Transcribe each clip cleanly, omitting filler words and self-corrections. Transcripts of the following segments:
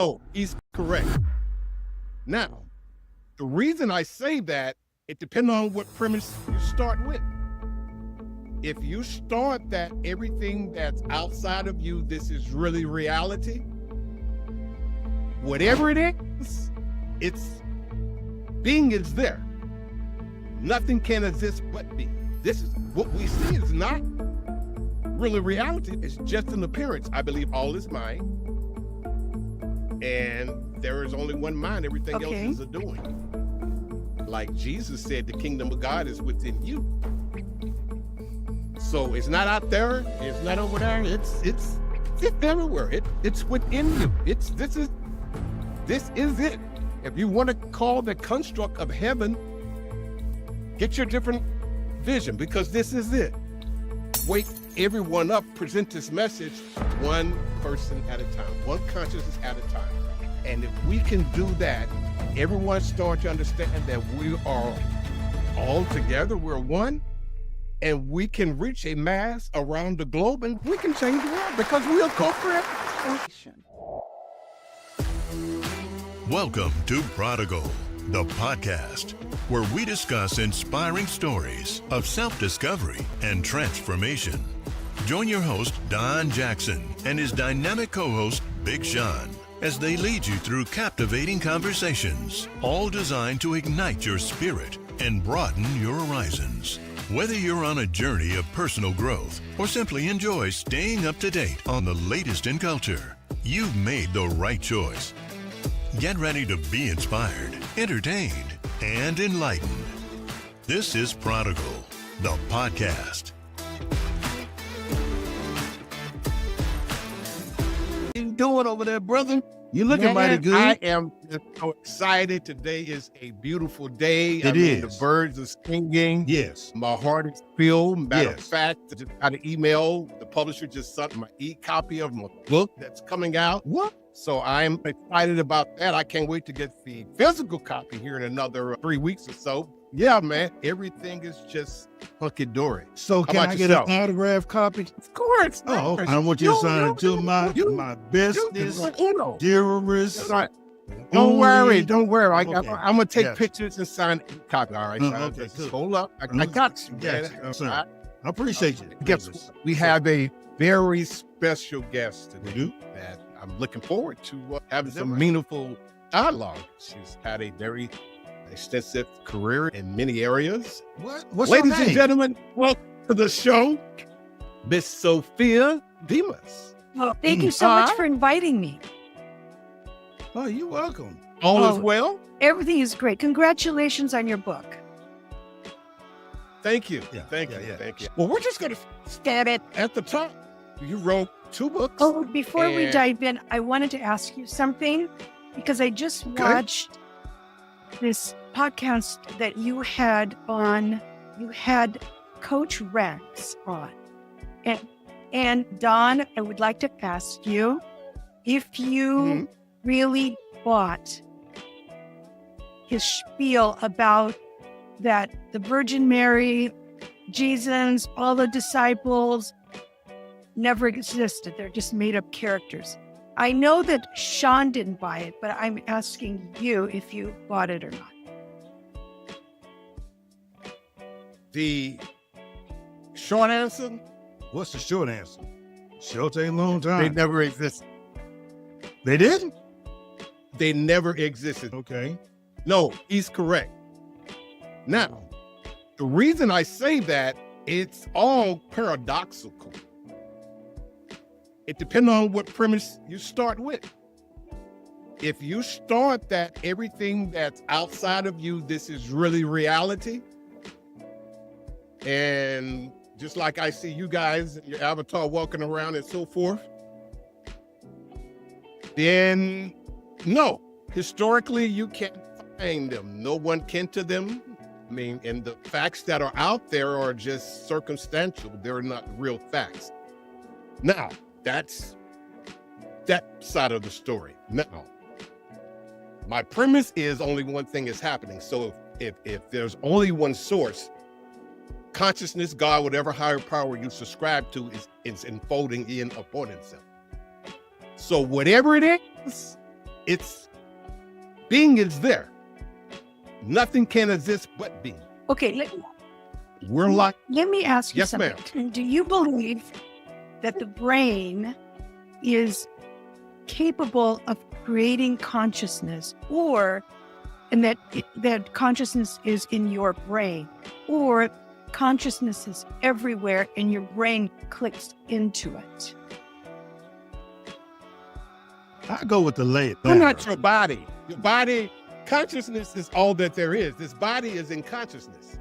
Oh, he's correct. Now, the reason I say that, it depends on what premise you start with. If you start that everything that's outside of you, this is really reality, whatever it is, being is there. Nothing can exist but be. This is what we see is not really reality. It's just an appearance. I believe all is mind. And there is only one mind. Everything else is a doing. Like Jesus said, the kingdom of God is within you. So it's not out there. It's not over there. It's everywhere. It's within you. This is it. If you want to call the construct of heaven, get your different vision, because this is it. Wake everyone up, present this message one person at a time, one consciousness at a time. And if we can do that, everyone start to understand that we are all together, we're one, and we can reach a mass around the globe, and we can change the world because we are co-creation. Welcome to Prodigal, the podcast, where we discuss inspiring stories of self-discovery and transformation. Join your host, Don Jackson, and his dynamic co-host, Big Sean, as they lead you through captivating conversations, all designed to ignite your spirit and broaden your horizons. Whether you're on a journey of personal growth or simply enjoy staying up to date on the latest in culture, you've made the right choice. Get ready to be inspired, entertained, and enlightened. This is Prodigal, the podcast. What you doing over there, brother? You looking mighty good. I am just so excited. Today is a beautiful day. It is. The birds are singing. Yes. My heart is filled. Matter of Yes. fact, I just got an email. The publisher just sent my e-copy of my book that's coming out. What? So I'm excited about that. I can't wait to get the physical copy here in another 3 weeks or so. Yeah, man. Everything is just hunky-dory. So can I get an autographed copy? Of course. Oh, okay. I want you to sign it to my bestest, dearest. Don't worry. I'm gonna take Yes. pictures and sign a copy. All right, son. Okay, Just cool. hold up. I got you. Yes, man. sir. I appreciate you. Guess what? We have a very special guest today. We do? That I'm looking forward to having Is that some right? meaningful dialogue. She's had a very extensive career in many areas. What's Ladies your name? and gentlemen, welcome to the show, Miss Sophia Demas. Well, thank you so much for inviting me. Oh, you're welcome. All is Oh. well? Everything is great. Congratulations on your book. Thank you. Yeah, Thank yeah, you. yeah. Thank you. Well, we're just going to start at the top. You wrote 2 books. Oh, before we And- dive in, I wanted to ask you something because I just watched this podcast that you had on. You had Coach Rex on. And Don, I would like to ask you if you really bought his spiel about that the Virgin Mary, Jesus, all the disciples never existed. They're just made up characters. I know that Sean didn't buy it, but I'm asking you if you bought it or not. The short answer, What's the short answer? Sure take a long they time. never existed. They didn't? They never existed. Okay. No, he's correct. Now, the reason I say that, it's all paradoxical. It depends on what premise you start with. If you start that everything that's outside of you, this is really reality, and just like I see you guys, your avatar walking around and so forth, then no, historically you can't find them. No one can to them. I mean, and the facts that are out there are just circumstantial. They're not real facts. Now, that's that side of the story. Now, my premise is only one thing is happening. So if there's only one source, consciousness, God, whatever higher power you subscribe to is unfolding in upon itself. So whatever it is, It's being is there. Nothing can exist but being. Okay, let me ask you Yes, something. ma'am. Do you believe that the brain is capable of creating consciousness, and that consciousness is in your brain, or consciousness is everywhere and your brain clicks into it? I go with the late. You're not your body. Your body, consciousness is all that there is. This body is in consciousness.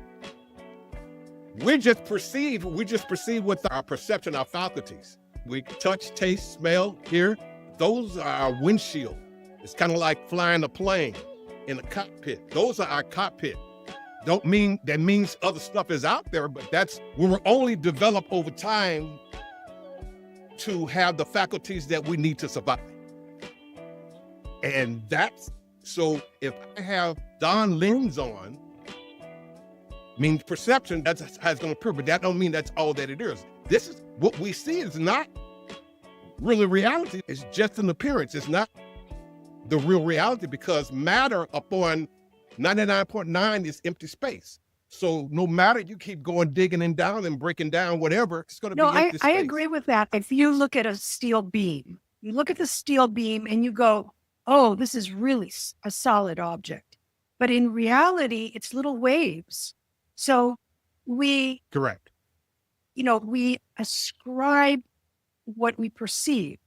We just perceive with our perception, our faculties. We touch, taste, smell, hear. Those are our windshield. It's kind of like flying a plane in a cockpit. Those are our cockpit. That means other stuff is out there, but we were only developed over time to have the faculties that we need to survive. And so if I have Don lens on, means perception, that's how it's going to appear, but that don't mean that's all that it is. This is what we see is not really reality. It's just an appearance. It's not the real reality, because matter upon 99.9 is empty space. So no matter you keep going digging and down and breaking down whatever, it's going to be empty space. I agree with that. If you look at a steel beam, you look at the steel beam and you go, oh, this is really a solid object. But in reality, it's little waves. So Correct. We ascribe what we perceive,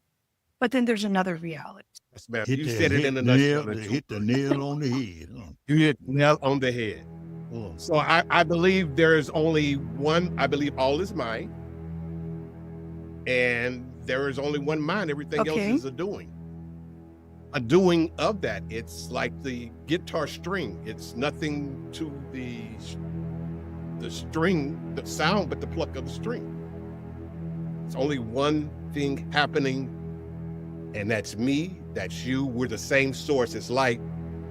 but then there's another reality. Yes, ma'am. You said it in a nutshell. Hit the nail on the head. You hit the nail on the head. So I believe there is only one. I believe all is mind, and there is only one mind. Everything else is a doing. A doing of that. It's like the guitar string. It's nothing to the string, the sound, but the pluck of the string. It's only one thing happening, and that's me, that's you. We're the same source. It's like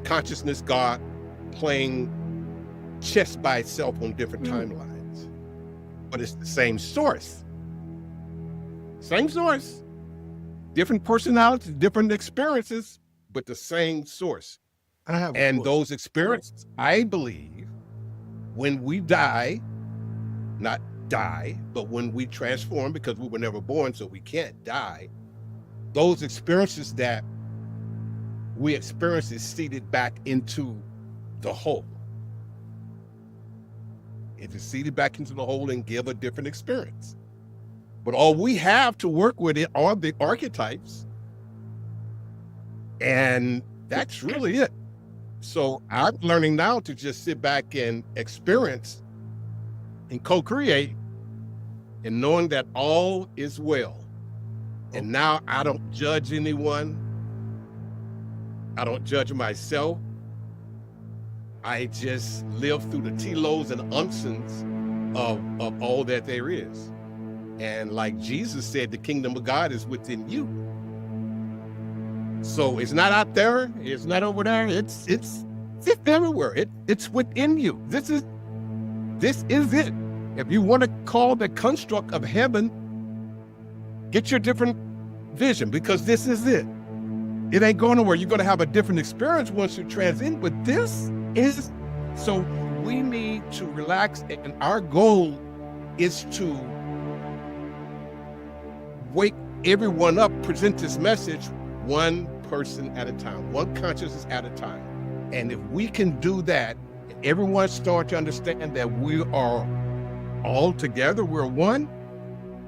consciousness, God, playing chess by itself on different timelines. But it's the same source. Same source. Different personalities, different experiences, but the same source. And those experiences, I believe, when we die, not die, but when we transform, because we were never born, so we can't die, those experiences that we experience is seeded back into the whole. It is seeded back into the whole and give a different experience. But all we have to work with it are the archetypes, and that's really it. So I'm learning now to just sit back and experience and co-create, and knowing that all is well. And now I don't judge anyone. I don't judge myself. I just live through the telos and unctions of all that there is. And like Jesus said, the kingdom of God is within you. So it's not out there. It's not over there. It's everywhere. It's within you. This is it. If you want to call the construct of heaven, get your different vision, because this is it. It ain't going nowhere. You're going to have a different experience once you transcend, but this is, so we need to relax, and our goal is to wake everyone up, present this message one person at a time, one consciousness at a time. And if we can do that, and everyone start to understand that we are all together, we're one,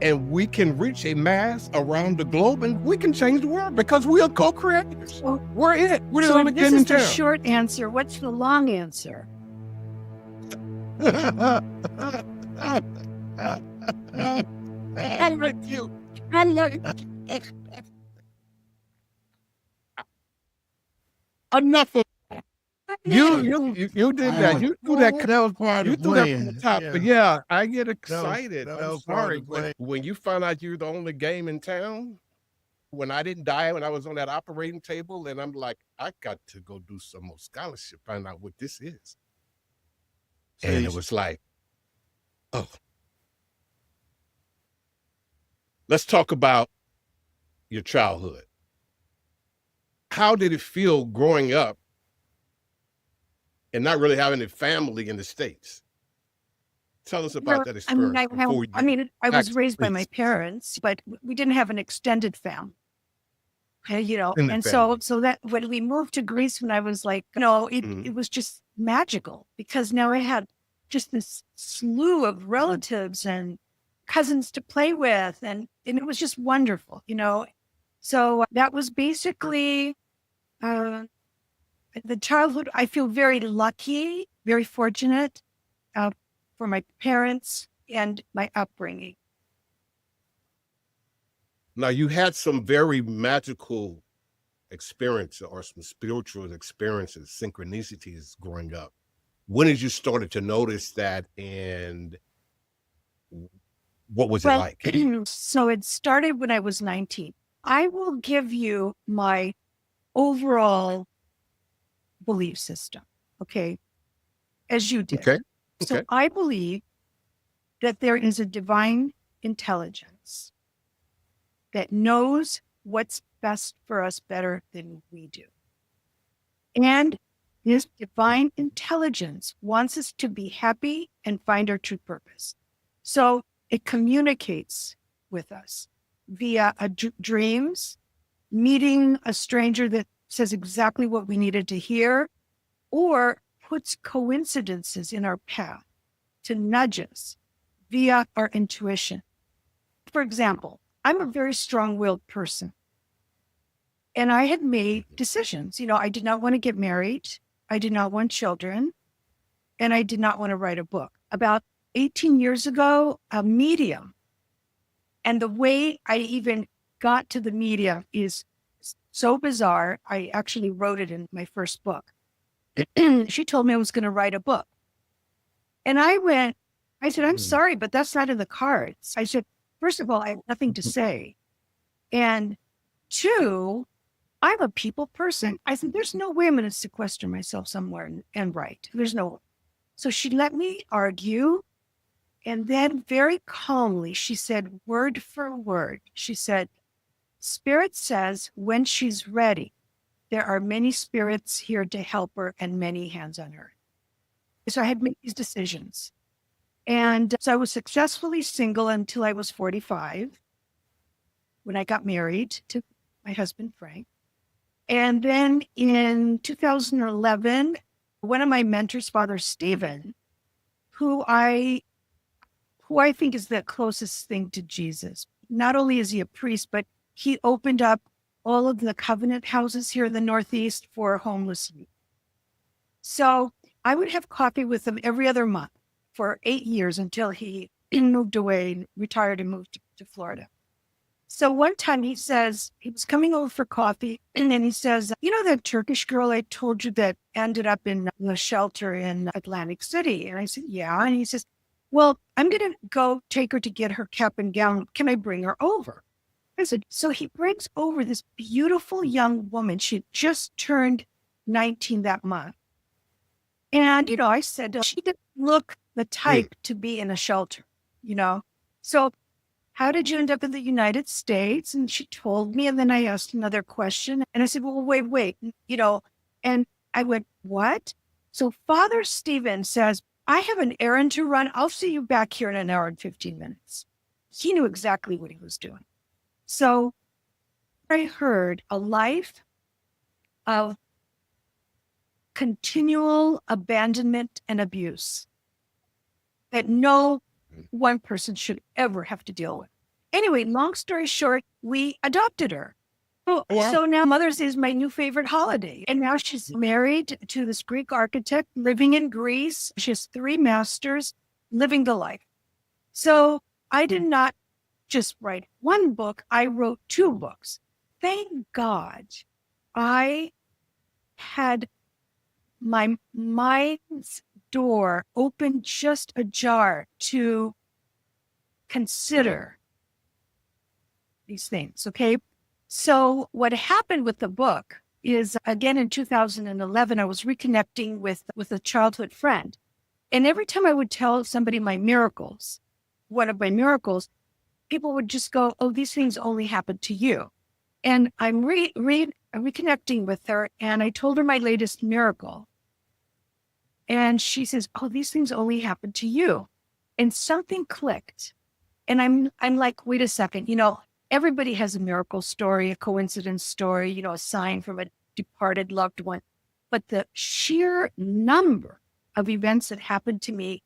and we can reach a mass around the globe, and we can change the world, because we are co-creators. We're it. We're the only game in town. This is the short answer. What's the long answer? I like you. Enough of you did that. You do that. That was part You of the threw that plan. from the top. Yeah. But yeah, I get excited. that I'm was part sorry, of the plan. but when you found out you're the only game in town, when I didn't die, when I was on that operating table, and I'm like, I got to go do some more scholarship, find out what this is. And it was like, oh. Let's talk about your childhood. how did it feel growing up and not really having a family in the States? Tell us about that experience before we I was raised by my parents, but we didn't have an extended family. And so that when we moved to Greece, when I was like, it was just magical, because now I had just this slew of relatives and cousins to play with, and it was just wonderful, So that was basically the childhood. I feel very lucky, very fortunate for my parents and my upbringing. Now, you had some very magical experience or some spiritual experiences, synchronicities growing up. When did you started to notice that, and what was it like? So it started when I was 19. I will give you my overall belief system, okay, as you did. Okay. So I believe that there is a divine intelligence that knows what's best for us better than we do. And this divine intelligence wants us to be happy and find our true purpose. So it communicates with us via dreams, meeting a stranger that says exactly what we needed to hear, or puts coincidences in our path to nudge us via our intuition. For example, I'm a very strong-willed person, and I had made decisions. I did not want to get married. I did not want children, and I did not want to write a book. About 18 years ago, a medium, and the way I even got to the medium is so bizarre. I actually wrote it in my first book. She told me I was going to write a book. And I said, I'm sorry, but that's not in the cards. I said, first of all, I have nothing to say. And two, I'm a people person. I said, there's no way I'm going to sequester myself somewhere and write. There's no way. So she let me argue. And then very calmly, she said, word for word, she said, Spirit says when she's ready, there are many spirits here to help her and many hands on her. So I had made these decisions. And so I was successfully single until I was 45, when I got married to my husband, Frank. And then in 2011, one of my mentors, Father Stephen, who I think is the closest thing to Jesus. Not only is he a priest, but he opened up all of the covenant houses here in the Northeast for homeless youth. So I would have coffee with him every other month for 8 years until he moved away, retired, and moved to Florida. So one time he says, he was coming over for coffee, and then he says, that Turkish girl I told you that ended up in the shelter in Atlantic City? And I said, yeah. And he says, well, I'm going to go take her to get her cap and gown. Can I bring her over? I said, so he brings over this beautiful young woman. She had just turned 19 that month. And, I said, she didn't look the type to be in a shelter, So how did you end up in the United States? And she told me. And then I asked another question. And I said, well, wait, and I went, what? So Father Stephen says, I have an errand to run. I'll see you back here in an hour and 15 minutes. He knew exactly what he was doing. So I heard a life of continual abandonment and abuse that no one person should ever have to deal with. Anyway, long story short, we adopted her. So now Mother's Day is my new favorite holiday. And now she's married to this Greek architect living in Greece. She has 3 masters, living the life. So I did not just write one book. I wrote 2 books. Thank God I had my mind's door open just ajar to consider these things, okay? So what happened with the book is, again, in 2011, I was reconnecting with a childhood friend. And every time I would tell somebody my miracles, one of my miracles, people would just go, oh, these things only happen to you. And I'm reconnecting with her, and I told her my latest miracle. And she says, "Oh, these things only happen to you." And something clicked. And I'm like, wait a second, everybody has a miracle story, a coincidence story, a sign from a departed loved one. But the sheer number of events that happened to me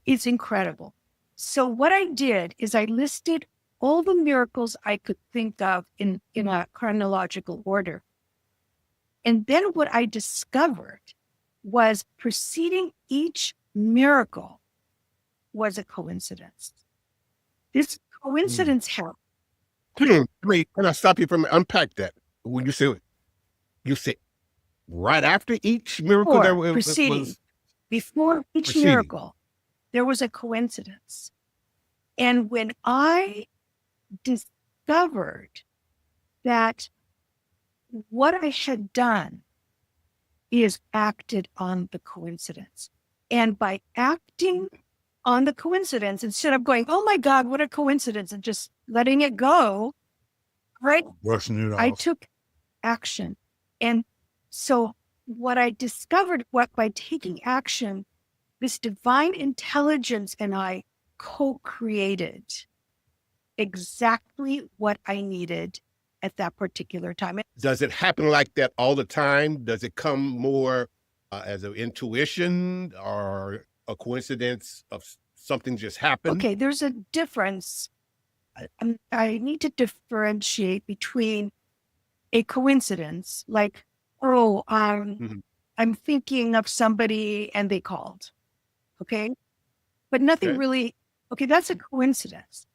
is incredible. So what I did is I listed all the miracles I could think of in a chronological order. And then what I discovered was preceding each miracle was a coincidence. This coincidence happened. Wait, can I stop you from unpack that? When you say right after each miracle there was before each preceding. miracle, there was a coincidence. And when I discovered that what I had done is acted on the coincidence. And by acting on the coincidence, instead of going, "Oh my God, what a coincidence," and just letting it go, right? Brushing it off. I took action. And so what I discovered, by taking action, this divine intelligence and I co-created exactly what I needed at that particular time. Does it happen like that all the time? Does it come more as an intuition or a coincidence of something just happened? Okay, there's a difference. I need to differentiate between a coincidence, like, I'm thinking of somebody and they called. Okay. But nothing really, that's a coincidence.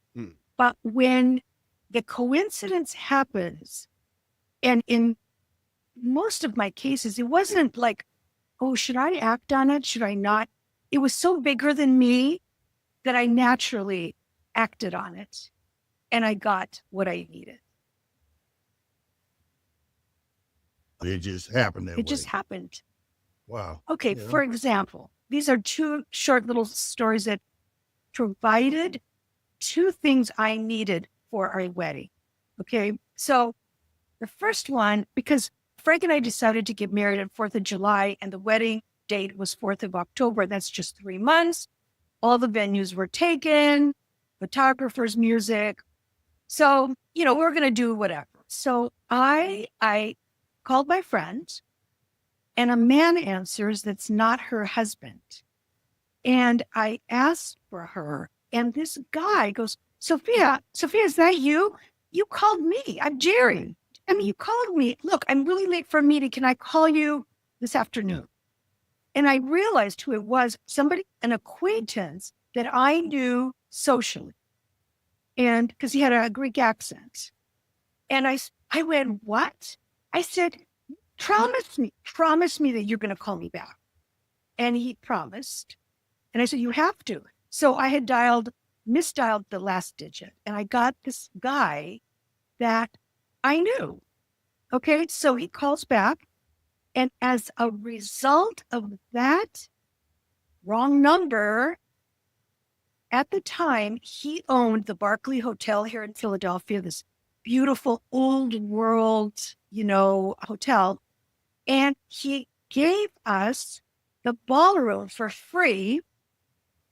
But when the coincidence happens, and in most of my cases, it wasn't like, "Oh, should I act on it? Should I not?" It was so bigger than me that I naturally acted on it and I got what I needed. It just happened that way. It just happened. Wow. Okay, Yeah. for example, these are two short little stories that provided two things I needed for our wedding. Okay, so the first one, because Frank and I decided to get married on 4th of July and the wedding date was 4th of October. That's just 3 months. All the venues were taken, photographers, music. So, we're going to do whatever. So I called my friend and a man answers that's not her husband. And I asked for her and this guy goes, Sophia, is that you? You called me. I'm Jerry. You called me. Look, I'm really late for a meeting. Can I call you this afternoon? And I realized who it was, an acquaintance that I knew socially. And because he had a Greek accent. And I went, "What?" I said, promise me that you're going to call me back. And he promised. And I said, "You have to." So I had misdialed the last digit. And I got this guy that I knew. Okay, so he calls back. And as a result of that wrong number, at the time, he owned the Barclay Hotel here in Philadelphia, this beautiful old world, hotel. And he gave us the ballroom for free,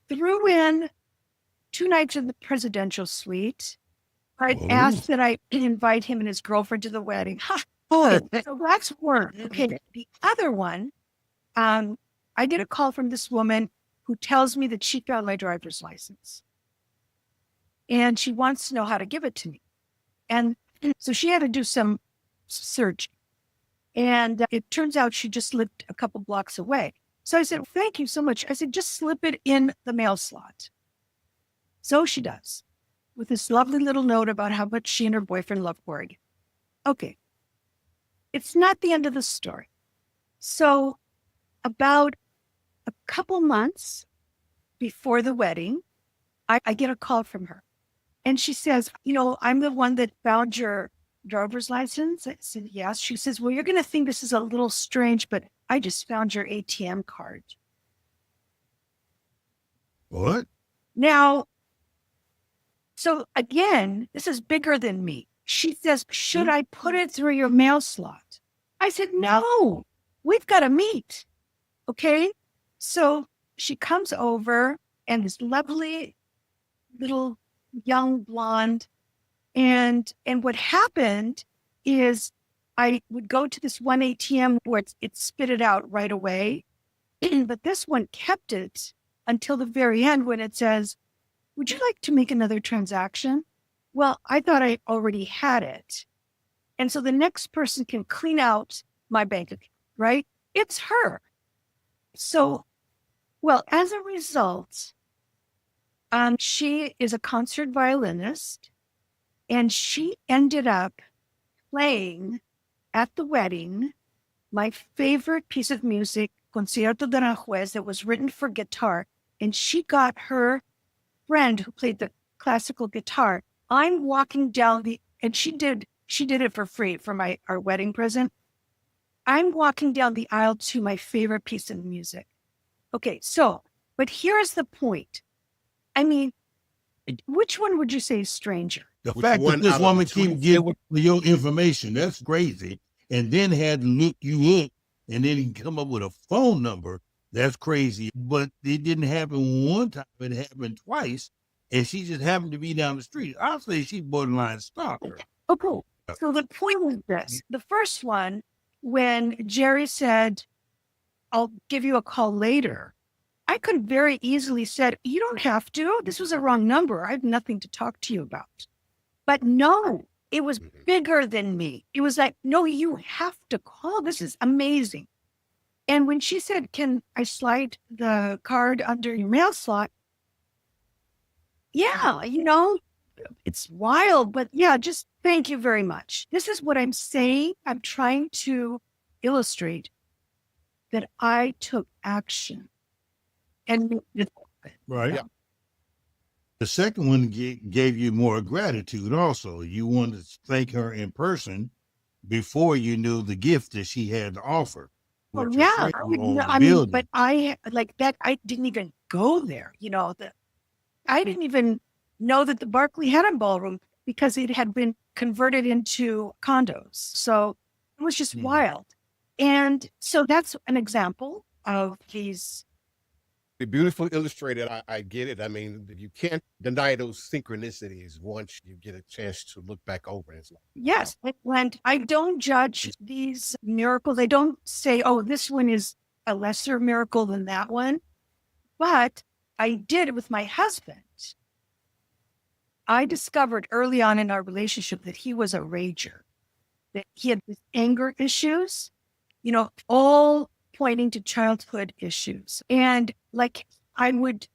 threw in 2 nights in the presidential suite. I asked that I invite him and his girlfriend to the wedding. So that's one. Okay. The other one, I get a call from this woman who tells me that she found my driver's license. And she wants to know how to give it to me. And so she had to do some search. And it turns out she just lived a couple blocks away. So I said, "Thank you so much." I said, "Just slip it in the mail slot." So she does, with this lovely little note about how much she and her boyfriend love Oregon. Okay. It's not the end of the story. So about a couple months before the wedding, I get a call from her. And she says, "I'm the one that found your driver's license." I said, "Yes." She says, "Well, you're going to think this is a little strange, but I just found your ATM card." What? Now, so again, this is bigger than me. She says, should I put it through your mail slot? I said, no, we've got to meet. Okay. So she comes over, and this lovely little young blonde. And what happened is I would go to this one ATM where it spit it out right away. But this one kept it until the very end when it says, would you like to make another transaction? Well, I thought I already had it. And so the next person can clean out my bank account, right? It's her. So, well, as a result, she is a concert violinist, and she ended up playing at the wedding my favorite piece of music, Concierto de Aranjuez, that was written for guitar. And she got her friend who played the classical guitar. I'm walking down and she did it for free for our wedding present. I'm walking down the aisle to my favorite piece of music. Okay, but here's the point. I mean, which one would you say is stranger? The fact that this woman keep giving your information, that's crazy. And then had to look you up and then come up with a phone number, that's crazy. But it didn't happen one time, it happened twice. And she just happened to be down the street. I'll say she's borderline stalker. Okay. So the point was this. The first one, when Jerry said, I'll give you a call later, I could very easily said, you don't have to. This was a wrong number. I have nothing to talk to you about. But no, it was bigger than me. It was like, no, you have to call. This is amazing. And when she said, can I slide the card under your mail slot? Yeah, it's wild, but yeah, just thank you very much. This is what I'm saying. I'm trying to illustrate that I took action. And right. Yeah. The second one gave you more gratitude also. You wanted to thank her in person before you knew the gift that she had to offer. well, yeah, I mean, but I like that. I didn't even go there. I didn't even know that the Barclay had a ballroom because it had been converted into condos. So it was just wild. And so that's an example of these. Beautifully illustrated. I get it. I mean, you can't deny those synchronicities once you get a chance to look back over it. Yes. And I don't judge these miracles. I don't say, oh, this one is a lesser miracle than that one. But I did it with my husband. I discovered early on in our relationship that he was a rager, that he had these anger issues, all pointing to childhood issues. And like I would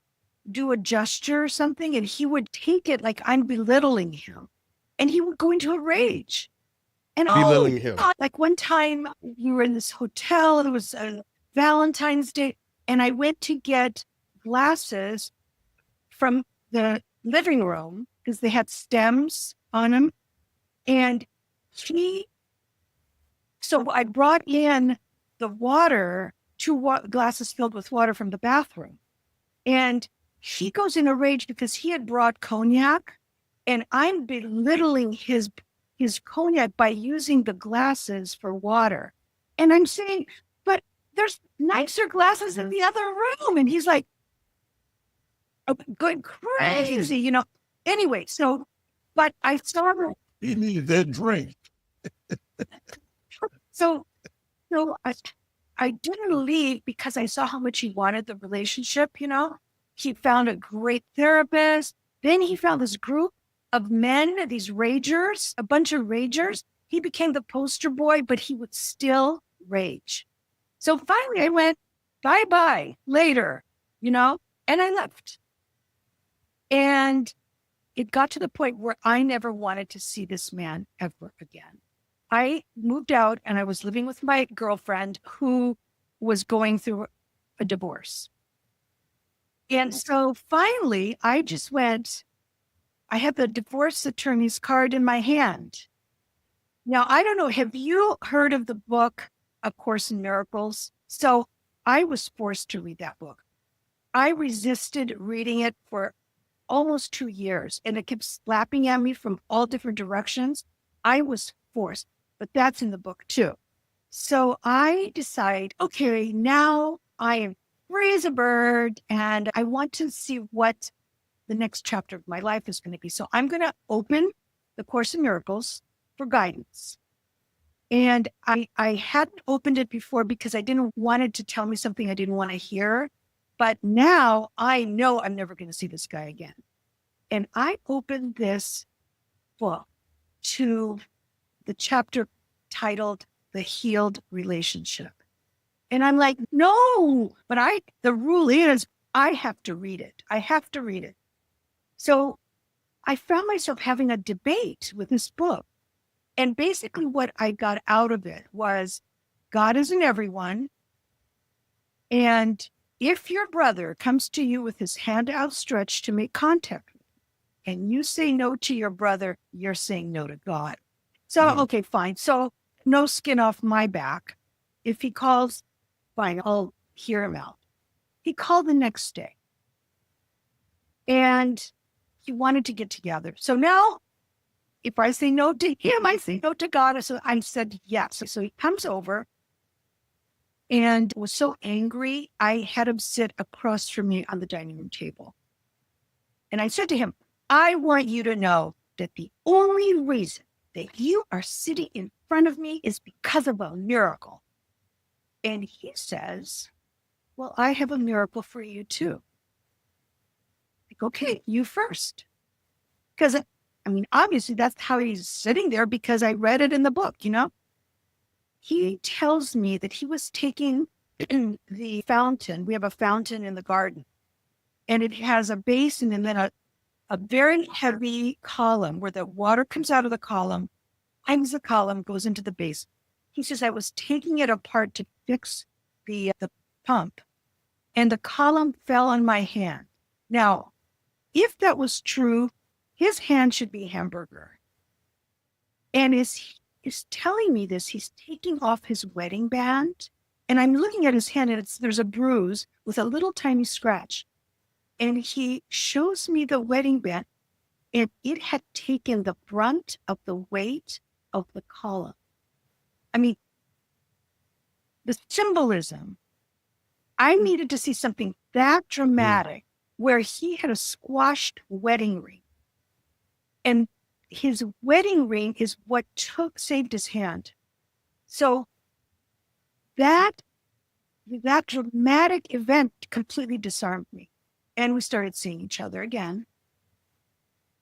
do a gesture or something and he would take it like I'm belittling him and he would go into a rage. And belittling him. Like one time we were in this hotel, it was a Valentine's Day, and I went to get glasses from the living room because they had stems on them. And so I brought in the water, two glasses filled with water from the bathroom. And he goes in a rage because he had brought cognac and I'm belittling his cognac by using the glasses for water. And I'm saying, but there's nicer glasses in the other room. And he's like, going crazy, Anyway, but I saw her. He needed that drink. So I didn't leave because I saw how much he wanted the relationship, He found a great therapist. Then he found this group of men, these ragers, a bunch of ragers. He became the poster boy, but he would still rage. So finally I went, bye-bye, later, and I left. And it got to the point where I never wanted to see this man ever again. I moved out and I was living with my girlfriend who was going through a divorce. And so finally I just went, I had the divorce attorney's card in my hand. Now, I don't know, have you heard of the book, A Course in Miracles? So I was forced to read that book. I resisted reading it for almost 2 years and it kept slapping at me from all different directions. I was forced, but that's in the book too. So I decide, okay, now I am free as a bird and I want to see what the next chapter of my life is going to be. So I'm going to open the Course in Miracles for guidance. And I hadn't opened it before because I didn't want it to tell me something I didn't want to hear. But now I know I'm never going to see this guy again. And I opened this book to the chapter titled The Healed Relationship. And I'm like, no, but the rule is I have to read it. I have to read it. So I found myself having a debate with this book. And basically what I got out of it was God is in everyone. And if your brother comes to you with his hand outstretched to make contact with you, and you say no to your brother, you're saying no to God. So, okay, fine. So no skin off my back. If he calls, fine, I'll hear him out. He called the next day. And he wanted to get together. So now, if I say no to him, I say no to God. So I said yes. So he comes over and was so angry, I had him sit across from me on the dining room table. And I said to him, I want you to know that the only reason that you are sitting in front of me is because of a miracle. And he says, well, I have a miracle for you too. Like, okay, you first. Because obviously that's how he's sitting there because I read it in the book, He tells me that he was taking the fountain. We have a fountain in the garden. And it has a basin and then a very heavy column where the water comes out of the column, climbs the column, goes into the basin. He says, I was taking it apart to fix the pump. And the column fell on my hand. Now, if that was true, his hand should be hamburger. And he's telling me this, he's taking off his wedding band. And I'm looking at his hand and there's a bruise with a little tiny scratch. And he shows me the wedding band and it had taken the brunt of the weight of the column. The symbolism, I needed to see something that dramatic where he had a squashed wedding ring. And his wedding ring is what saved his hand. So that dramatic event completely disarmed me. And we started seeing each other again.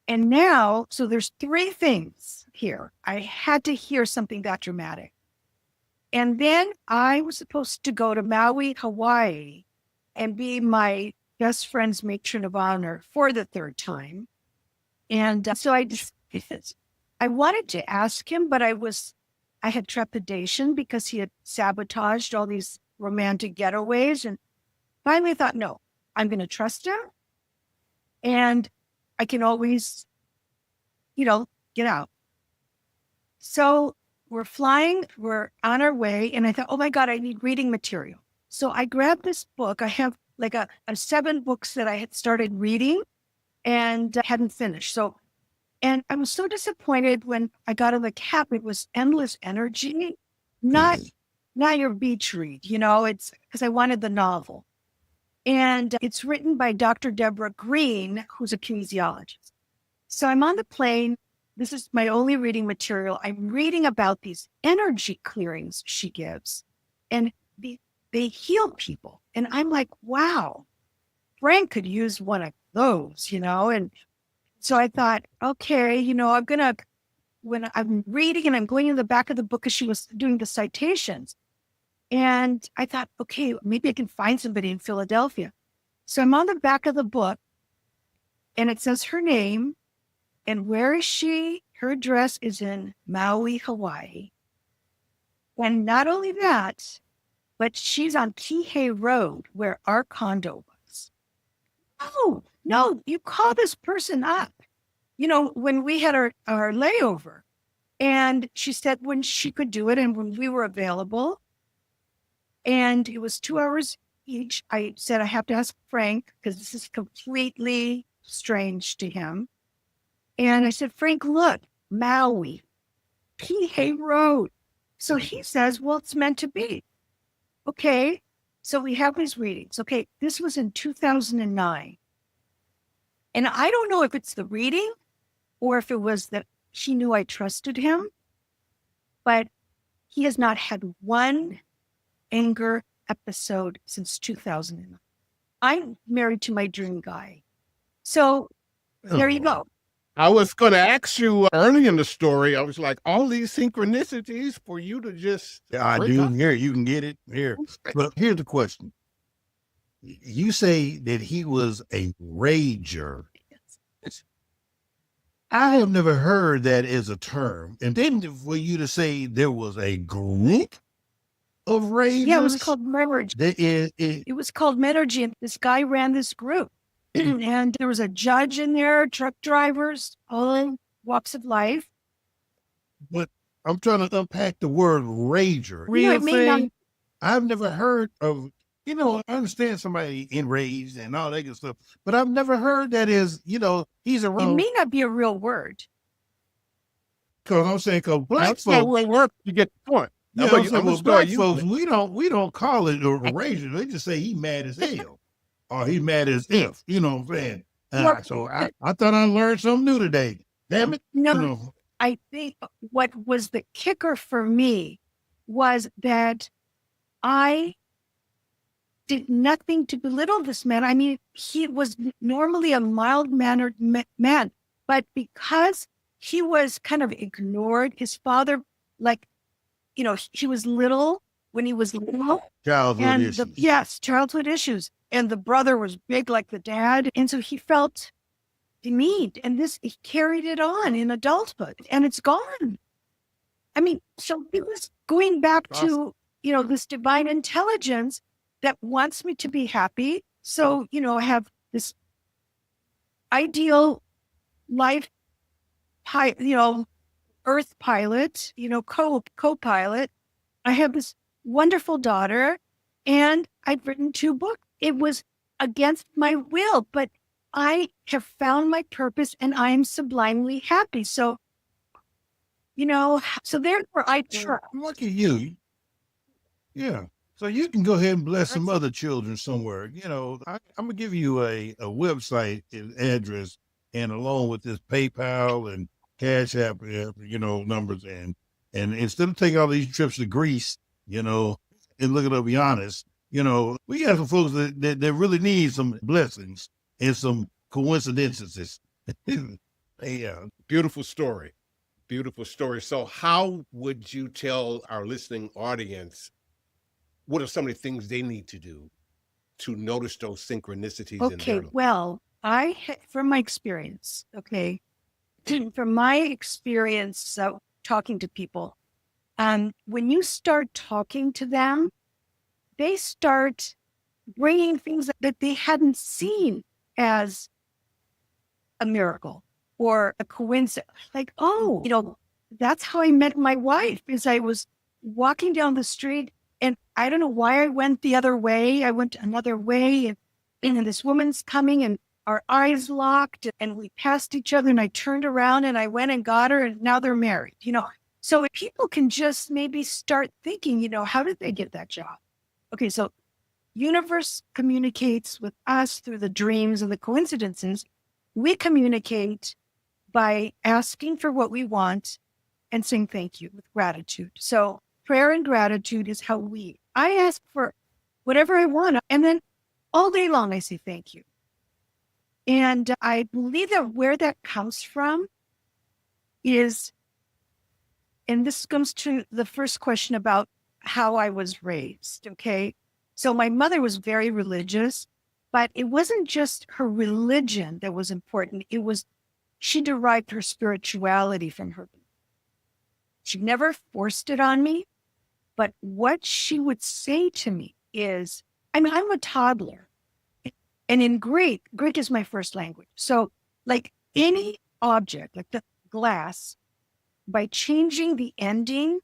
And now, so there's three things here. I had to hear something that dramatic. And then I was supposed to go to Maui, Hawaii, and be my best friend's matron of honor for the third time. And so I wanted to ask him, but I had trepidation because he had sabotaged all these romantic getaways. And finally I thought, no, I'm going to trust him. And I can always, get out. So we're flying, we're on our way. And I thought, oh my God, I need reading material. So I grabbed this book. I have like a 7 books that I had started reading and hadn't finished. And I was so disappointed when I got in the cab. It was Endless Energy, not your beach read, it's because I wanted the novel. And it's written by Dr. Deborah Green, who's a kinesiologist. So I'm on the plane. This is my only reading material. I'm reading about these energy clearings she gives. And they heal people. And I'm like, wow, Frank could use one of those, And so I thought, okay, when I'm reading and I'm going in the back of the book because she was doing the citations. And I thought, okay, maybe I can find somebody in Philadelphia. So I'm on the back of the book and it says her name and where is she? Her address is in Maui, Hawaii. And not only that, but she's on Kihei Road where our condo was. Oh, no, you call this person up. When we had our layover. And she said when she could do it and when we were available. And it was 2 hours each. I said, I have to ask Frank because this is completely strange to him. And I said, Frank, look, Maui. P.A. Road. So he says, well, it's meant to be. Okay. So we have these readings. Okay. This was in 2009. And I don't know if it's the reading or if it was that he knew I trusted him, but he has not had one anger episode since 2009. I'm married to my dream guy. So there you go. I was going to ask you early in the story, I was like, all these synchronicities for you to just. Yeah, I do. Here, you can get it here. But here's the question. You say that he was a rager. I have never heard that as a term. And then for you to say there was a group of ragers. Yeah, it was called Menergy. It was called Menergy. And this guy ran this group. And there was a judge in there, truck drivers, all walks of life. But I'm trying to unpack the word rager. Real thing. I've never heard of, I understand somebody enraged and all that good stuff, but I've never heard that is, he's around. It may not be a real word. Because I'm saying, because black That's not folks, what works. You get the point. yeah, black folks, we don't call it a rager. They just say he mad as hell. Or he mad as if, you know what I'm saying? So I thought I learned something new today. Damn it. No, I think what was the kicker for me was that I did nothing to belittle this man. I mean, he was normally a mild-mannered man, but because he was kind of ignored, his father, he was little when he was little. Childhood issues. Yes, childhood issues. And the brother was big like the dad. And so he felt demeaned. And he carried it on in adulthood. And it's gone. I mean, so it was going back to, this divine intelligence that wants me to be happy. So, I have this ideal life, Earth pilot, co-pilot. I have this wonderful daughter, and I've written 2 books. It was against my will, but I have found my purpose and I am sublimely happy. So, so therefore I trust. Look at you. Yeah. So you can go ahead and bless some other children somewhere. I'm going to give you a website address, and along with this PayPal and Cash App, numbers. And instead of taking all these trips to Greece, and looking to be honest, we got some folks that really need some blessings and some coincidences. Yeah. Beautiful story. Beautiful story. So how would you tell our listening audience, what are some of the things they need to do to notice those synchronicities? Okay, well, from my experience, talking to people, when you start talking to them, they start bringing things that they hadn't seen as a miracle or a coincidence. Like, that's how I met my wife, is I was walking down the street and I don't know why I went the other way. I went another way and this woman's coming and our eyes locked and we passed each other and I turned around and I went and got her and now they're married, So if people can just maybe start thinking, how did they get that job? Okay, so universe communicates with us through the dreams and the coincidences. We communicate by asking for what we want and saying thank you with gratitude. So prayer and gratitude is how I ask for whatever I want. And then all day long, I say thank you. And I believe that where that comes from is, and this comes to the first question about how I was raised. Okay. So my mother was very religious, but it wasn't just her religion that was important. She derived her spirituality from her. She never forced it on me, but what she would say to me is, I'm a toddler. And in Greek is my first language. So like any object, like the glass, by changing the ending,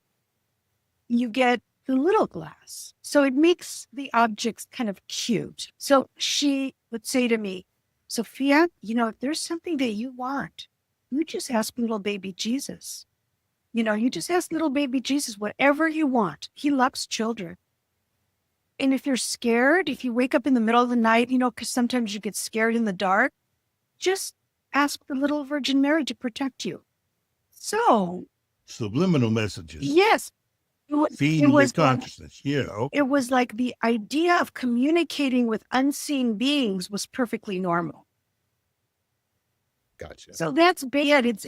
you get the little glass. So it makes the objects kind of cute. So she would say to me, Sophia, if there's something that you want, you just ask little baby Jesus. You just ask little baby Jesus whatever you want. He loves children. And if you're scared, if you wake up in the middle of the night, because sometimes you get scared in the dark, just ask the little Virgin Mary to protect you. So, Subliminal messages. yes, Feeding your consciousness. Yeah. Okay. It was like the idea of communicating with unseen beings was perfectly normal. Gotcha. So that's bad. It's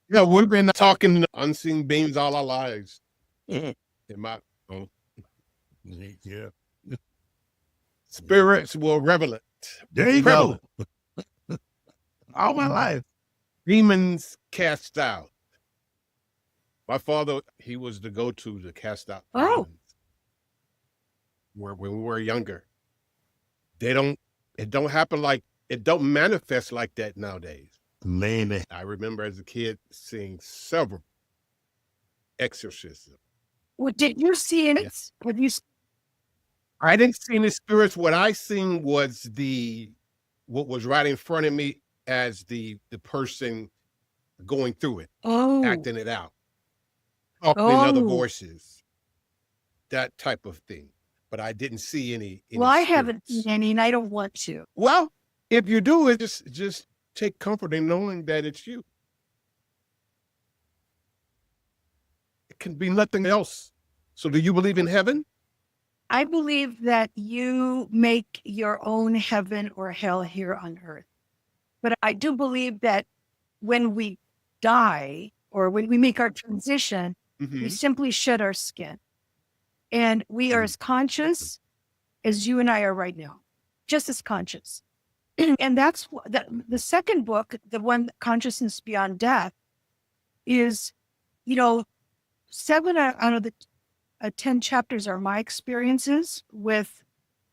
Yeah, we've been talking to unseen beings all our lives. Yeah. Yeah. Spirits will revel it. There you Prevalent. go. All my life. Demons cast out. My father, he was the go-to to cast out demons. When we were younger. It don't manifest like that nowadays. Man. I remember as a kid seeing several exorcisms. Well, did you see it? Yes. Have you? I didn't see any spirits. What I seen was what was right in front of me as the person going through it, acting it out, talking in other voices, that type of thing. But I didn't see any Well, I haven't seen any, and I don't want to. Well, if you do it, just take comfort in knowing that it's you. It can be nothing else. So do you believe in heaven? I believe that you make your own heaven or hell here on earth. But I do believe that when we die or when we make our transition, we simply shed our skin. And we are as conscious as you and I are right now, just as conscious. And that's the second book, the one, Consciousness Beyond Death, is, 7 out of the 10 chapters are my experiences with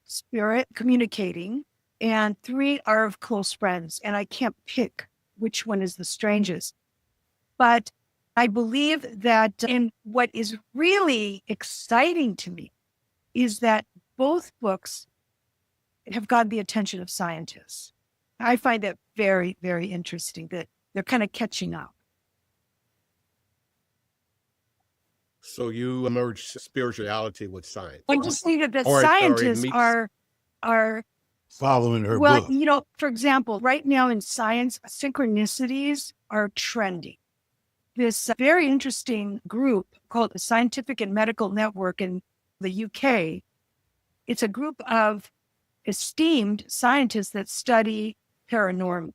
spirit communicating, and 3 are of close friends. And I can't pick which one is the strangest. But I believe that, and what is really exciting to me is that both books have gotten the attention of scientists. I find that very, very interesting that they're kind of catching up. So you merge spirituality with science. I just think that the scientists are following her book. Well, for example, right now in science, synchronicities are trending. This very interesting group called the Scientific and Medical Network in the UK, it's a group of esteemed scientists that study paranormal.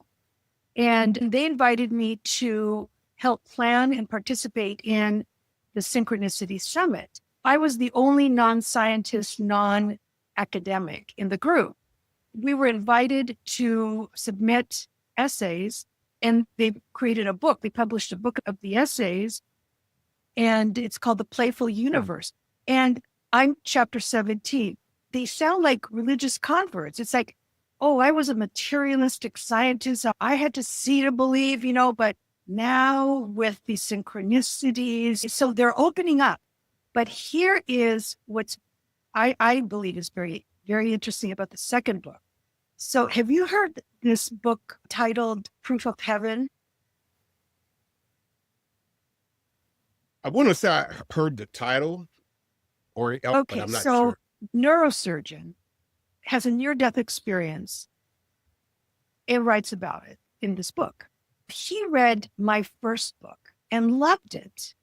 And they invited me to help plan and participate in the Synchronicities Summit. I was the only non-scientist, non-academic in the group. We were invited to submit essays, and they created a book. They published a book of the essays, and it's called The Playful Universe. And I'm chapter 17. They sound like religious converts. It's like, oh, I was a materialistic scientist. I had to see to believe, but now with the synchronicities, so they're opening up. But here is what's I believe is very, very interesting about the second book. So have you heard this book titled Proof of Heaven? I want to say I heard the title, but I'm not sure. Neurosurgeon has a near-death experience and writes about it in this book. He read my first book and loved it.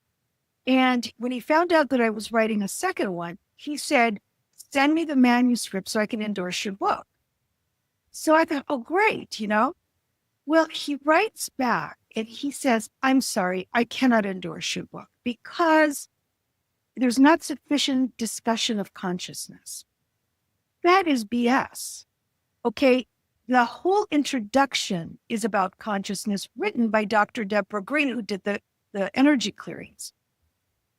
And when he found out that I was writing a second one, he said, send me the manuscript so I can endorse your book. So I thought, oh, great, Well, he writes back and he says, I'm sorry, I cannot endorse your book because there's not sufficient discussion of consciousness. That is BS. Okay, the whole introduction is about consciousness, written by Dr. Deborah Green, who did the energy clearings.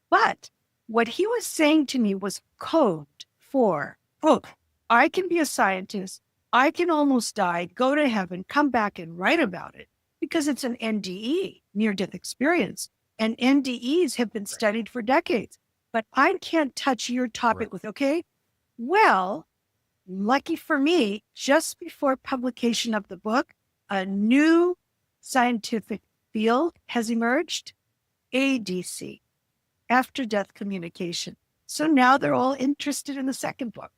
But what he was saying to me was code for, I can be a scientist, I can almost die, go to heaven, come back and write about it, because it's an NDE, near-death experience. And NDEs have been studied for decades. But I can't touch your topic with, okay? Well, lucky for me, just before publication of the book, a new scientific field has emerged. ADC, after death communication. So now they're all interested in the second book.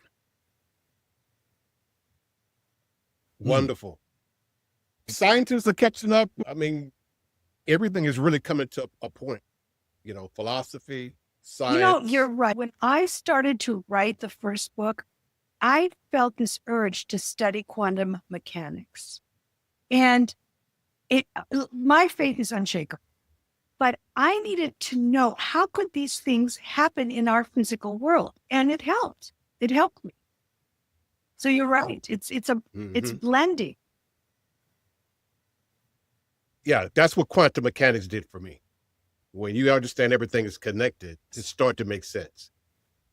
Wonderful. Scientists are catching up. I mean, everything is really coming to a point, philosophy, science. You're right. When I started to write the first book, I felt this urge to study quantum mechanics. And my faith is unshakable. But I needed to know, how could these things happen in our physical world? And it helped. It helped me. So you're right. It's blending. Yeah, that's what quantum mechanics did for me. When you understand everything is connected, it starts to make sense.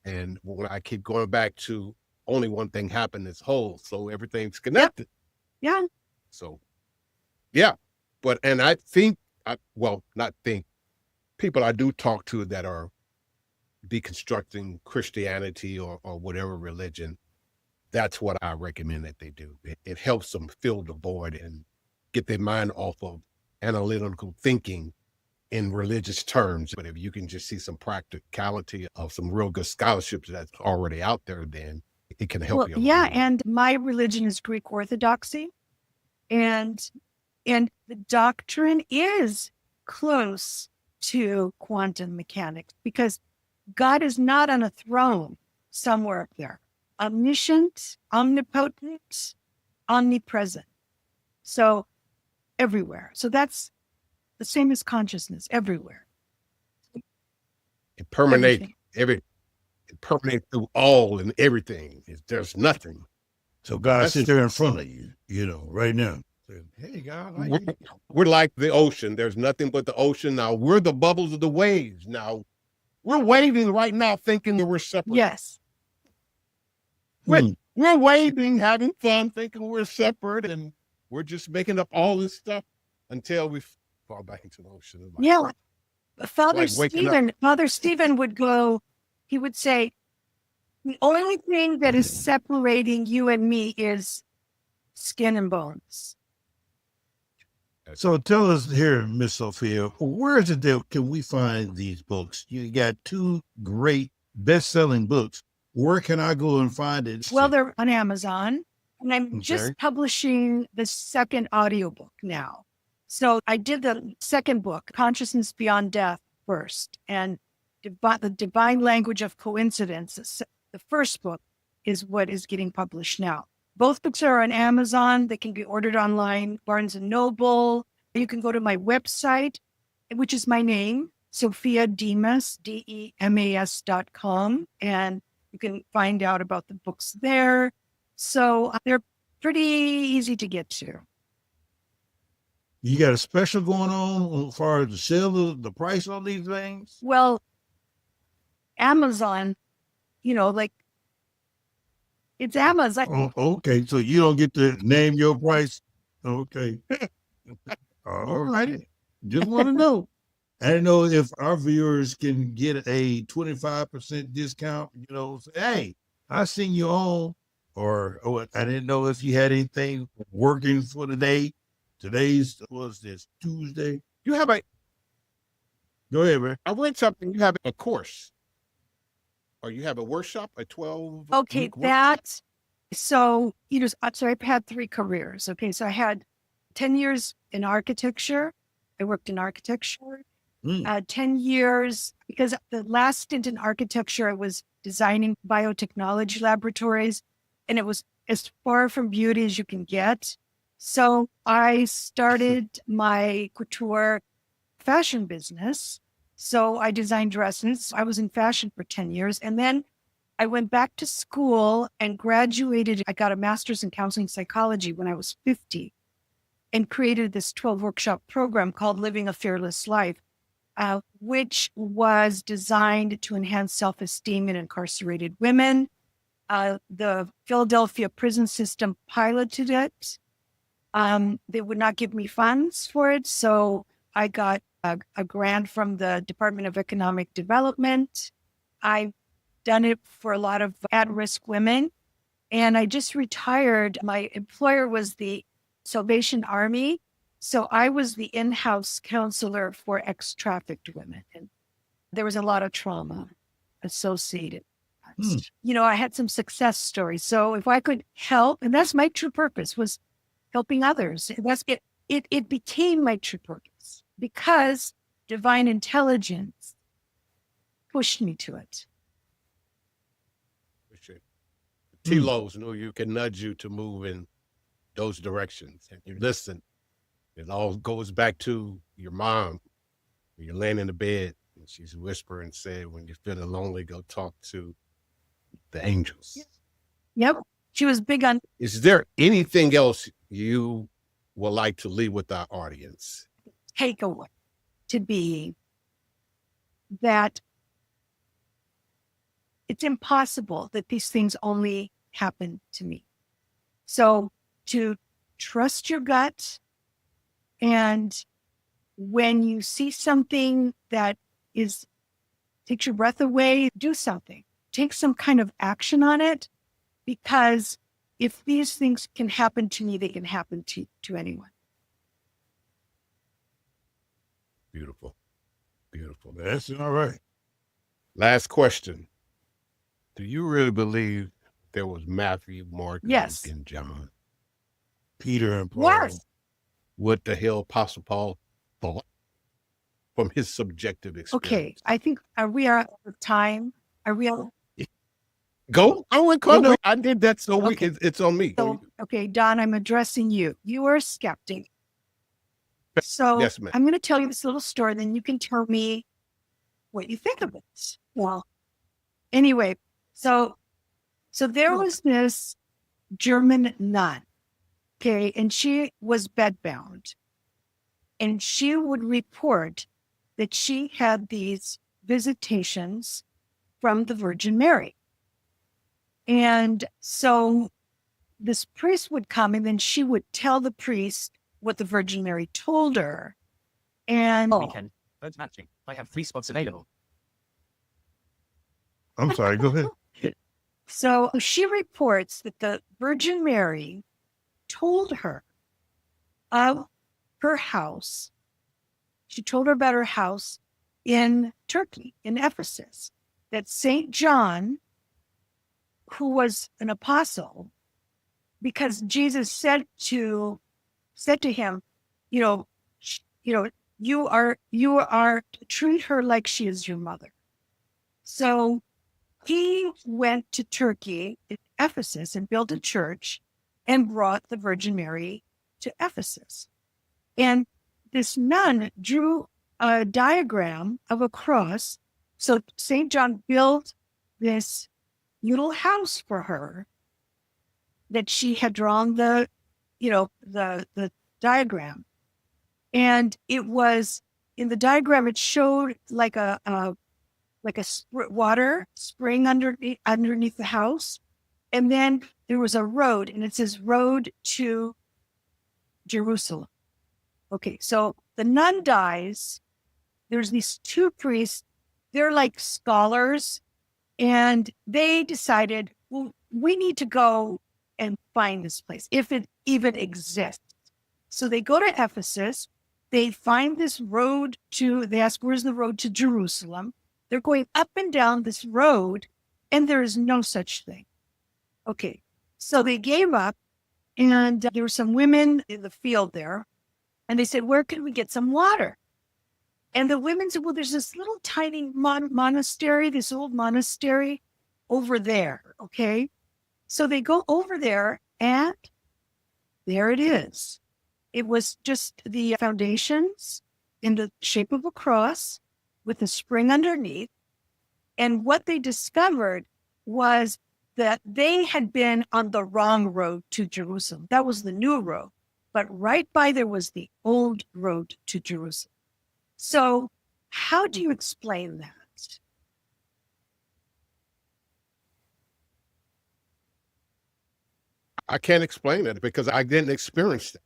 And when I keep going back to only one thing happened is whole, so everything's connected. Yeah. So, yeah. And I think, not think, people I do talk to that are deconstructing Christianity or whatever religion, that's what I recommend that they do. It helps them fill the void and get their mind off of analytical thinking in religious terms. But if you can just see some practicality of some real good scholarships that's already out there, then it can help you. Yeah, and my religion is Greek Orthodoxy, and the doctrine is close to quantum mechanics because God is not on a throne somewhere up there. Omniscient, omnipotent, omnipresent. So everywhere. So that's the same as consciousness, everywhere. It permeates it permeates through all and everything. There's nothing. So God sits there in front of you, right now. Hey, God, we're like the ocean. There's nothing but the ocean. Now we're the bubbles of the waves. Now we're waving right now, thinking that we're separate. Yes. We're waving, having fun, thinking we're separate, and we're just making up all this stuff until we fall back into the ocean. Yeah. Father Stephen would go, he would say, the only thing that is separating you and me is skin and bones. So tell us here, Miss Sophia, where is it that can we find these books? You got 2 great best-selling books. Where can I go and find it? Well, they're on Amazon, and I'm just publishing the second audiobook now. So I did the second book, Consciousness Beyond Death, first, and the Divine Language of Coincidence. The first book is what is getting published now. Both books are on Amazon. They can be ordered online, Barnes & Noble. You can go to my website, which is my name, Sophia Demas, DEMAS.com, and you can find out about the books there. So they're pretty easy to get to. You got a special going on as far as the sale, the price on these things? Well, Amazon, it's Amazon. Oh, okay, so you don't get to name your price? Okay. All right. Just want to know. I didn't know if our viewers can get a 25% discount, say, hey, I seen you on, or I didn't know if you had anything working for the day. Today's, Tuesday? You have Go ahead, man. I read something. You have a course. Or you have a workshop, a 12. Okay, so, I've had 3 careers. Okay, so I had 10 years in architecture. I worked in architecture. 10 years, because the last stint in architecture, I was designing biotechnology laboratories, and it was as far from beauty as you can get. So I started my couture fashion business. So I designed dresses. I was in fashion for 10 years. And then I went back to school and graduated. I got a master's in counseling psychology when I was 50 and created this 12-workshop program called Living a Fearless Life, which was designed to enhance self-esteem in incarcerated women. The Philadelphia prison system piloted it. They would not give me funds for it, so I got a grant from the Department of Economic Development. I've done it for a lot of at-risk women, and I just retired. My employer was the Salvation Army, So I was the in-house counselor for ex-trafficked women. And there was a lot of trauma associated. You know, I had some success stories. So if I could help, and that's my true purpose, was helping others. That's it. It became my true purpose because divine intelligence pushed me to it. T-Lows knew you can nudge you to move in those directions. And you listen. It all goes back to your mom. When you're laying in the bed and she's whispering, said, when you're feeling lonely, go talk to the angels. Yep. She was big on. Is there anything else you would like to leave with our audience? Takeaway to be that it's impossible that these things only happen to me. So to trust your gut, and when you see something that takes your breath away, do something. Take some kind of action on it, because if these things can happen to me, they can happen to anyone. Beautiful. Beautiful. That's all right. Last question. Do you really believe there was Matthew, Mark, Yes. and John? Peter and Paul. Yes. What the hell Apostle Paul thought from his subjective experience? Okay. I think, are we out of time? Are we out? Go. I went close. No. I did that so Okay. it's on me. So, okay, Don, I'm addressing you. You are a skeptic. So Yes, ma'am. I'm going to tell you this little story, then you can tell me what you think of it. Well, anyway, so there was this German nun, okay, and she was bedbound, and she would report that she had these visitations from the Virgin Mary. And so this priest would come, and then she would tell the priest what the Virgin Mary told her. And Weekend. Birds matching. I have 3 spots available. I'm sorry, go ahead. so she reports that the Virgin Mary told her of her house. She told her about her house in Turkey, in Ephesus, that St. John, who was an apostle, because Jesus said to him, you are treat her like she is your mother. So he went to Turkey, Ephesus, and built a church and brought the Virgin Mary to Ephesus. And this nun drew a diagram of a cross. So St. John built this little house for her that she had drawn the diagram. And it was, in the diagram, it showed like a water spring underneath the house. And then there was a road, and it says road to Jerusalem. Okay, so the nun dies. There's these 2 priests. They're like scholars, and they decided, well, we need to go and find this place, if it even exists. So they go to Ephesus. They find this road they ask, where's the road to Jerusalem? They're going up and down this road, and there is no such thing. Okay, so they gave up, and there were some women in the field there, and they said, where can we get some water? And the women said, well, there's this little tiny monastery, this old monastery over there, okay? So they go over there, and there it is. It was just the foundations in the shape of a cross with a spring underneath. And what they discovered was that they had been on the wrong road to Jerusalem. That was the new road. But right by there was the old road to Jerusalem. So how do you explain that? I can't explain it because I didn't experience it.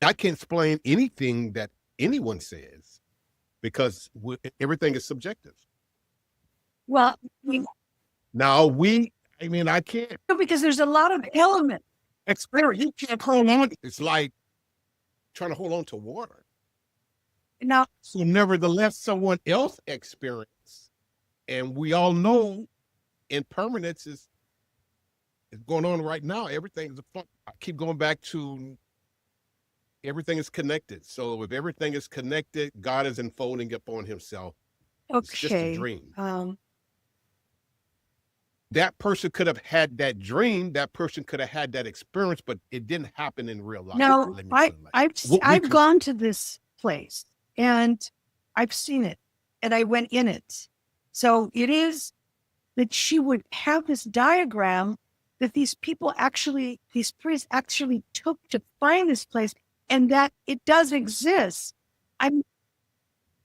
I can't explain anything that anyone says because everything is subjective. Well, I can't. because there's a lot of elements. Experience. You can't call on. It's like trying to hold on to water. Now, So nevertheless, someone else experienced, and we all know impermanence is going on right now. Everything is I keep going back to everything is connected. So if everything is connected, God is unfolding upon himself. It's just a okay. dream. That person could have had that dream. That person could have had that experience, but it didn't happen in real life. No, Let me put it like that. I've gone to this place and I've seen it and I went in it. So it is that she would have this diagram that these priests actually took to find this place, and that it does exist.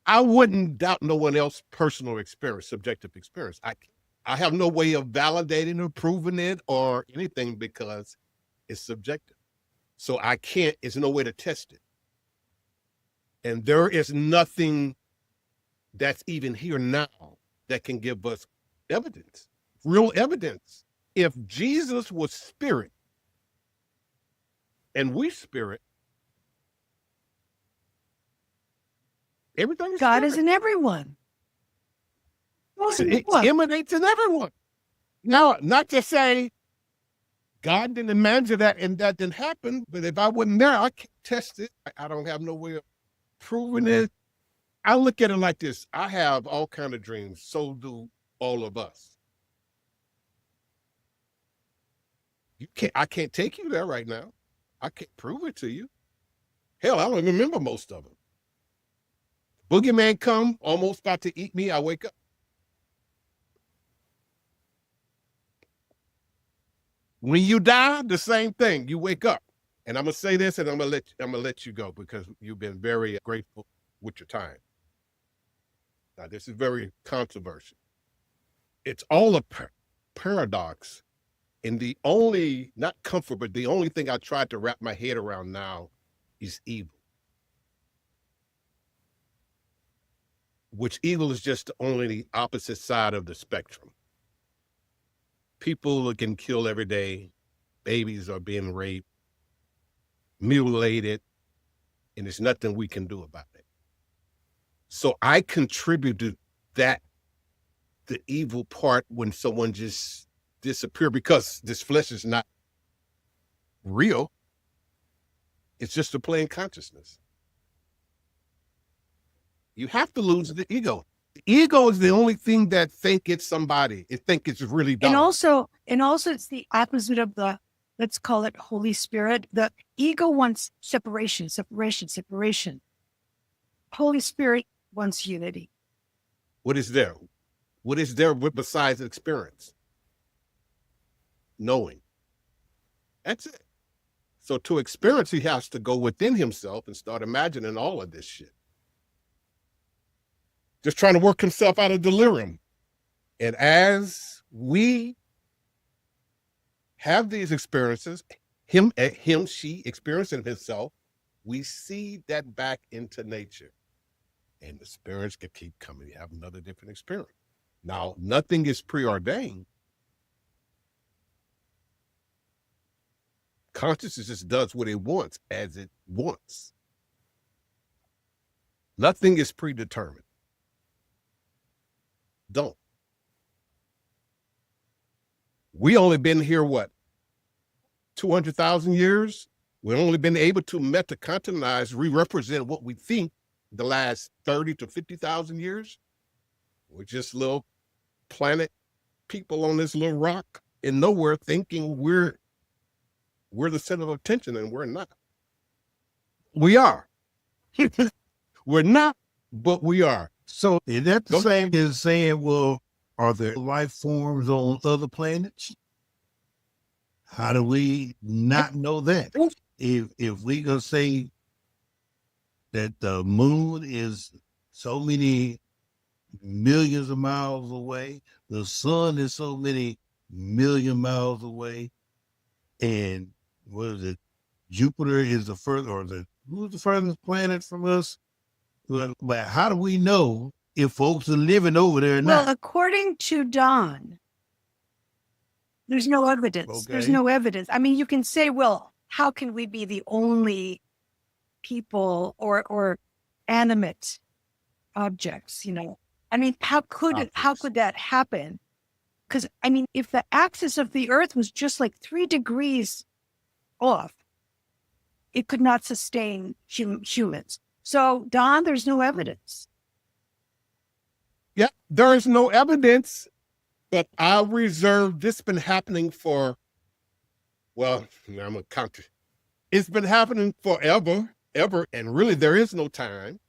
I wouldn't doubt no one else's personal experience, subjective experience. I have no way of validating or proving it or anything because it's subjective. So there's no way to test it. And there is nothing that's even here now that can give us evidence, real evidence. If Jesus was spirit and we spirit, everything is God spirit. is in everyone. It emanates in everyone. Now, not to say God didn't imagine that and that didn't happen, but if I wasn't there, I can't test it. I don't have no way of proving it. I look at it like this. I have all kinds of dreams. So do all of us. I can't take you there right now. I can't prove it to you. Hell, I don't even remember most of them. Boogeyman come, almost about to eat me. I wake up. When you die, the same thing. You wake up. And I'm gonna say this, and I'm gonna let you go because you've been very grateful with your time. Now, this is very controversial. It's all a paradox. And the only, not comfort, but the only thing I tried to wrap my head around now is evil. Which evil is just only the opposite side of the spectrum. People are getting killed every day. Babies are being raped, mutilated, and there's nothing we can do about it. So I contributed that, the evil part, when someone just disappear, because this flesh is not real. It's just a plane consciousness. You have to lose the ego. The ego is the only thing that think it's somebody. It think it's really dumb. And also it's the opposite of the, let's call it Holy Spirit. The ego wants separation. Holy Spirit wants unity. What is there? What is there besides experience? Knowing. That's it. So to experience, he has to go within himself and start imagining all of this shit. Just trying to work himself out of delirium. And as we have these experiences, she experiencing himself, we see that back into nature. And the spirits can keep coming. You have another different experience. Now, nothing is preordained. Consciousness just does what it wants as it wants. Nothing is predetermined. Don't. We only been here, what, 200,000 years? We've only been able to metacontinentize, re-represent what we think the last 30 to 50,000 years. We're just little planet people on this little rock in nowhere thinking we're the center of attention, and we're not. We are. We're not, but we are. So is that the same as saying, well, are there life forms on other planets? How do we not know that? If we gonna say that the moon is so many millions of miles away, the sun is so many million miles away, and what is it? Jupiter is the who's the furthest planet from us? But how do we know if folks are living over there or not? Well, according to Don, there's no evidence. Okay. There's no evidence. I mean, you can say, well, how can we be the only people or animate objects, you know. I mean, how could that happen? Because, I mean, if the axis of the Earth was just like 3 degrees off, it could not sustain humans. So, Don, there's no evidence. Yeah, there is no evidence, but I reserve this been happening for, well, I'm going to count it. It's been happening forever, ever, and really there is no time.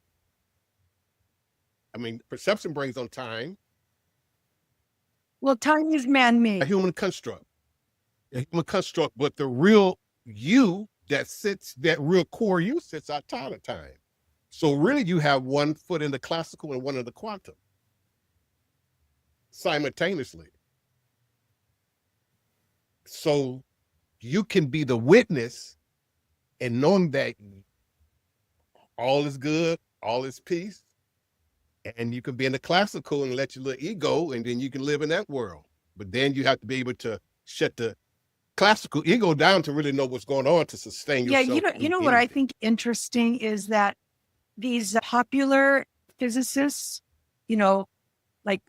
I mean, perception brings on time. Well, time is man-made. A human construct. But the real you that real core you sits outside of time. So really you have one foot in the classical and one in the quantum simultaneously. So you can be the witness and knowing that all is good, all is peace, and you can be in the classical and let your little ego, and then you can live in that world. But then you have to be able to shut the classical ego down to really know what's going on to sustain yourself. Yeah, you know what I think interesting is that these popular physicists, you know, like,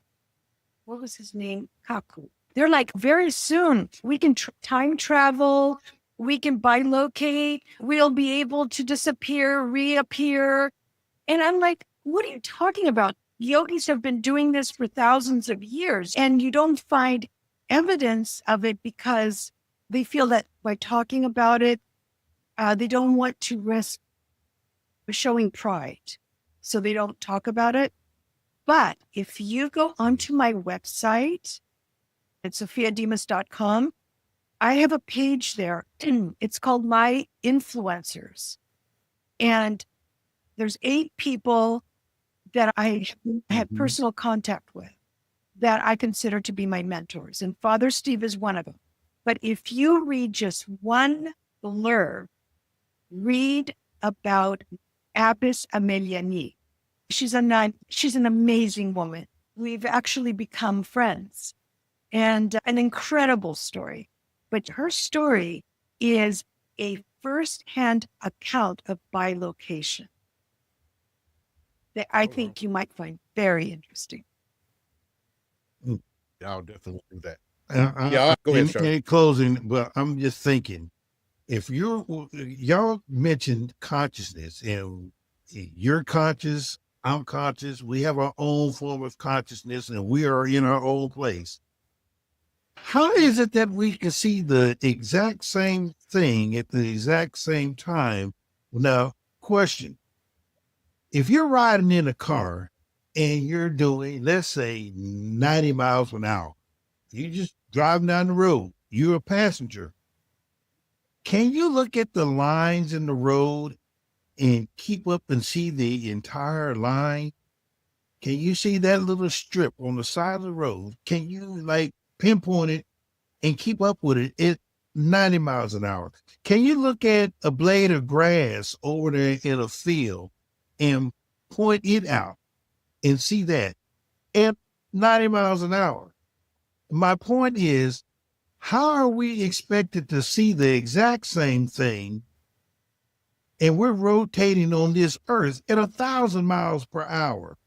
what was his name? Kaku. They're like, very soon we can time travel, we can bilocate, we'll be able to disappear, reappear. And I'm like, what are you talking about? Yogis have been doing this for thousands of years, and you don't find evidence of it because they feel that by talking about it, they don't want to risk showing pride. So they don't talk about it. But if you go onto my website at sophiademas.com, I have a page there. It's called My Influencers. And there's 8 people that I had personal contact with that I consider to be my mentors. And Father Steve is one of them. But if you read just one blurb, read about Abbess Ameliani. She's an amazing woman. We've actually become friends, and an incredible story. But her story is a first-hand account of bilocation that I think you might find very interesting. Yeah, I'll definitely do that. Go ahead, sir. In closing, but I'm just thinking, if y'all mentioned consciousness, and you're conscious, I'm conscious, we have our own form of consciousness, and we are in our own place. How is it that we can see the exact same thing at the exact same time? Now, question, if you're riding in a car and you're doing, let's say, 90 miles an hour, you just driving down the road, you're a passenger. Can you look at the lines in the road and keep up and see the entire line? Can you see that little strip on the side of the road? Can you like pinpoint it and keep up with it at 90 miles an hour? Can you look at a blade of grass over there in a field and point it out and see that at 90 miles an hour? My point is, how are we expected to see the exact same thing and we're rotating on this earth at 1,000 miles per hour?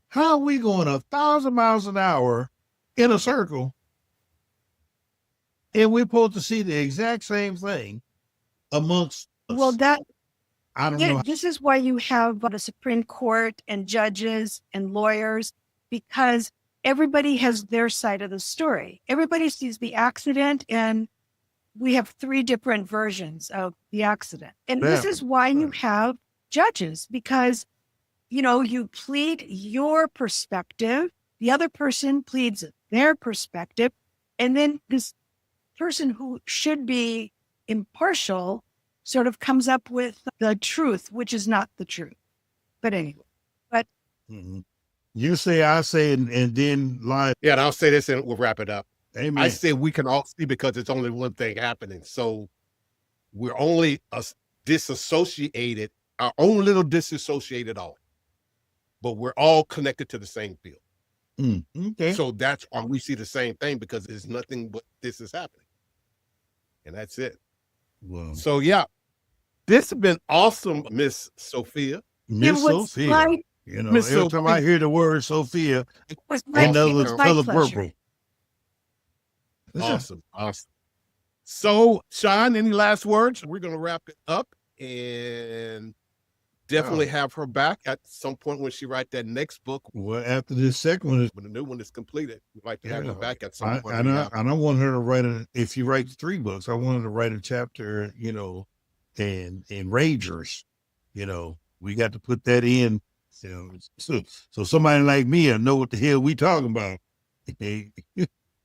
How are we going 1,000 miles an hour in a circle and we're supposed to see the exact same thing amongst us? Well, I don't know. This is why you have the Supreme Court and judges and lawyers, because everybody has their side of the story. Everybody sees the accident, and we have 3 different versions of the accident. And this is why you have judges, because, you know, you plead your perspective, the other person pleads their perspective, and then this person who should be impartial sort of comes up with the truth, which is not the truth. But anyway, You say, I say, and then lie. Yeah, and I'll say this and we'll wrap it up. Amen. I say we can all see because it's only one thing happening. So we're only disassociated, our own little disassociated all. But we're all connected to the same field. Okay. So that's why we see the same thing, because there's nothing but this is happening. And that's it. Wow. So yeah, This has been awesome, Miss Sophia. Miss It was Sophia. like- You know, Miss every time I Sophia. hear the word Sophia, It was my, it another was my color pleasure. purple. Awesome. So, Sean, any last words? We're going to wrap it up and definitely have her back at some point when she write that next book. Well, after this second one, When the new one is completed, we'd like to have her Yeah. back at some point. I don't want her to write if she writes 3 books, I want her to write a chapter, you know, in Ragers. You know, we got to put that in, you know, so somebody like me will know what the hell we talking about.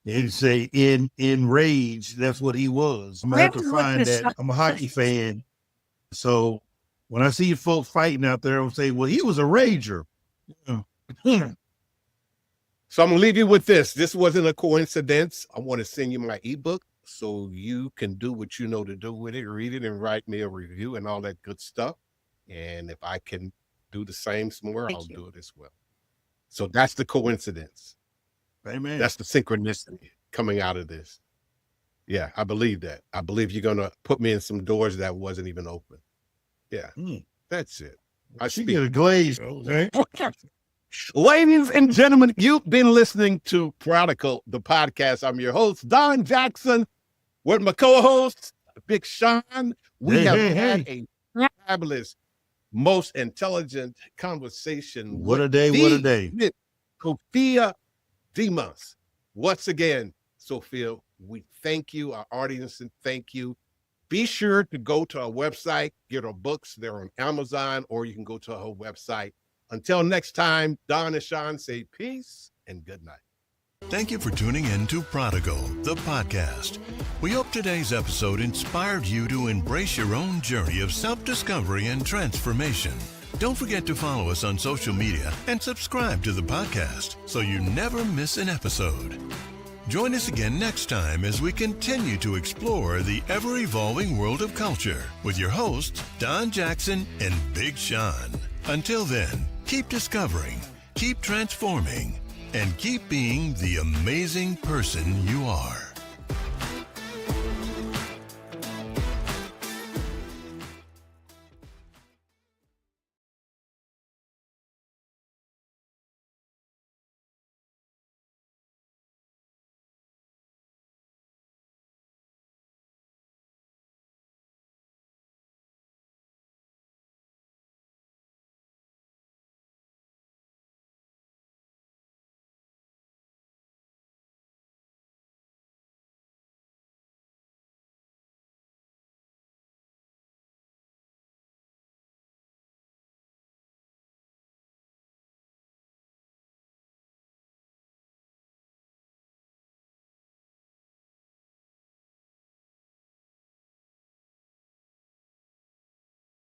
And say in Rage, that's what he was. I'm gonna have to find that. I'm a hockey fan, so when I see folks fighting out there, I'll say, "Well, he was a rager." So I'm gonna leave you with this. This wasn't a coincidence. I want to send you my ebook so you can do what you know to do with it, read it, and write me a review and all that good stuff. And if I can do the same somewhere, I'll do it as well. So that's the coincidence. Amen. That's the synchronicity coming out of this. Yeah, I believe that. I believe you're gonna put me in some doors that wasn't even open. Yeah, that's it. She get a glaze. Okay. Ladies and gentlemen, you've been listening to Prodigal, the podcast. I'm your host, Don Jackson, with my co-host, Big Sean. We have had a fabulous, most intelligent conversation. What a day, what a day. Sophia Demas. Once again, Sophia, we thank you, our audience, and thank you. Be sure to go to our website, get our books. They're on Amazon, or you can go to our website. Until next time, Don and Sean say peace and good night. Thank you for tuning in to Prodigal, the podcast. We hope today's episode inspired you to embrace your own journey of self-discovery and transformation. Don't forget to follow us on social media and subscribe to the podcast so you never miss an episode. Join us again next time as we continue to explore the ever-evolving world of culture with your hosts, Don Jackson and Big Sean. Until then, keep discovering, keep transforming, and keep being the amazing person you are.